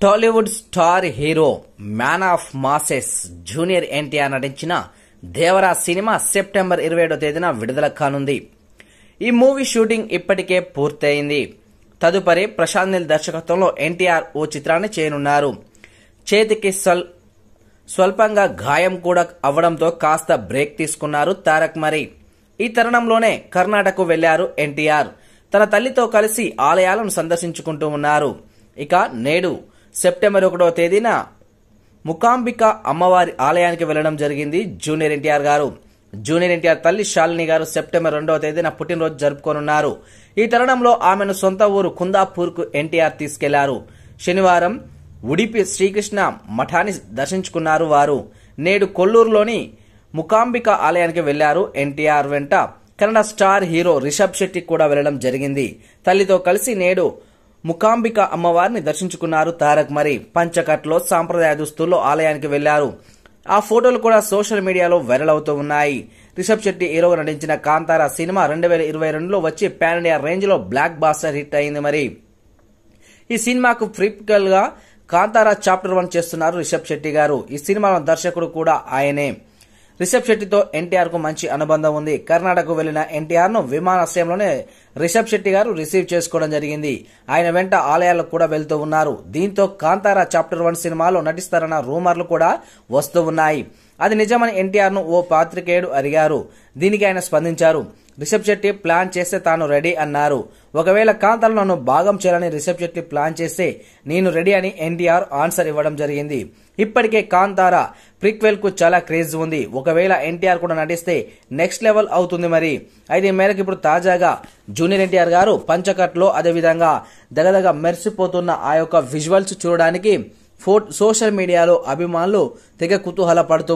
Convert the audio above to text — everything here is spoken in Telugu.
Tollywood star hero man of masses junior NTR నటించిన దేవరా సినిమా సెప్టెంబర్ 27వ తేదీన విడుదల కానుంది. ఈ మూవీ షూటింగ్ ఇప్పటికే పూర్తయింది. తదుపరి ప్రశాంత్ నీల్ దర్శకత్వంలో ఎన్టీఆర్ ఓ చిత్రాన్ని చేయనున్నారు. చేతికి స్వల్పంగా గాయం కూడా అవ్వడంతో కాస్త బ్రేక్ తీసుకున్నారు తారక్. మరి ఈ తరుణంలోనే కర్ణాటకకు వెళ్లారు ఎన్టీఆర్. తన తల్లితో కలిసి ఆలయాలను సందర్శించుకుంటూ ఉన్నారు. ఇక నేడు సెప్టెంబర్ 1వ తేదీన ముకాంబిక అమ్మవారి ఆలయానికి వెళ్లడం జరిగింది జూనియర్ ఎన్టీఆర్ గారు. జూనియర్ ఎన్టీఆర్ తల్లి శాలిని గారు సెప్టెంబర్ 2వ తేదీన పుట్టినరోజు జరుపుకోనున్నారు. ఈ తరుణంలో ఆమెను సొంత ఊరు కుందాపూర్కు ఎన్టీఆర్ తీసుకెళ్లారు. శనివారం ఉడిపి శ్రీకృష్ణ మఠాన్ని దర్శించుకున్నారు వారు. నేడు కొల్లూరులోని ముకాంబిక ఆలయానికి వెళ్లారు ఎన్టీఆర్. వెంట కన్నడ స్టార్ హీరో రిషబ్ శెట్టి కూడా వెళ్లడం జరిగింది. తల్లితో కలిసి నేడు ముకాంబిక అమ్మవారిని దర్శించుకున్నారు తారక్. మరి పంచకట్లో సాంప్రదాయ దుస్తుల్లో ఆలయానికి వెళ్లారు. ఆ ఫోటోలు కూడా సోషల్ మీడియాలో వైరల్ అవుతూ ఉన్నాయి. రిషబ్ శెట్టి హీరోగా నటించిన కాంతారా సినిమా 2022లో వచ్చి పాన్ ఇండియా రేంజ్ లో బ్లాక్ బాస్టర్ హిట్ అయింది. మరి ఈ సినిమాకు ప్రీక్వెల్ గా కాంతారా చాప్టర్ 1 చేస్తున్నారు రిషబ్ శెట్టి గారు. ఈ సినిమాలో దర్శకుడు కూడా ఆయనే. రిషబ్ శెట్టితో ఎన్టీఆర్ కు మంచి అనుబంధం ఉంది. కర్ణాటకకు వెళ్లిన ఎన్టీఆర్ ను విమానాశ్రయంలోనే రిషబ్ శెట్టి గారు రిసీవ్ చేసుకోవడం జరిగింది. ఆయన వెంట ఆలయాలకు కూడా వెళ్తూ ఉన్నారు. దీంతో కాంతారా చాప్టర్ 1 సినిమాలో నటిస్తారన్న రూమర్లు కూడా వస్తూ ఉన్నాయి. అది నిజమని ఎన్టీఆర్ ను ఓ పాత్రికేయుడు అడిగారు. దీనికి ఆయన స్పందించారు. రిషబ్ శెట్టి ప్లాన్ చేస్తే తాను రెడీ అన్నారు. ఒకవేళ కాంతారా నన్ను భాగం చేయాలని రిషబ్ శెట్టి ప్లాన్ చేస్తే నేను రెడీ అని ఎన్టీఆర్ ఆన్సర్ ఇవ్వడం జరిగింది. ఇప్పటికే కాంతారా ప్రీక్వెల్ కు చాలా క్రేజ్ ఉంది. ఒకవేళ ఎన్టీఆర్ కూడా నటిస్తే నెక్స్ట్ లెవెల్ అవుతుంది. మరి అయితే మేరకు ఇప్పుడు తాజాగా జూనియర్ ఎన్టీఆర్ గారు పంచకట్లో అదేవిధంగా దగదగ మెరిసిపోతున్న ఆ యొక్క విజువల్స్ చూడడానికి సోషల్ మీడియాలో అభిమానులు తెగ కుతూహల పడుతూ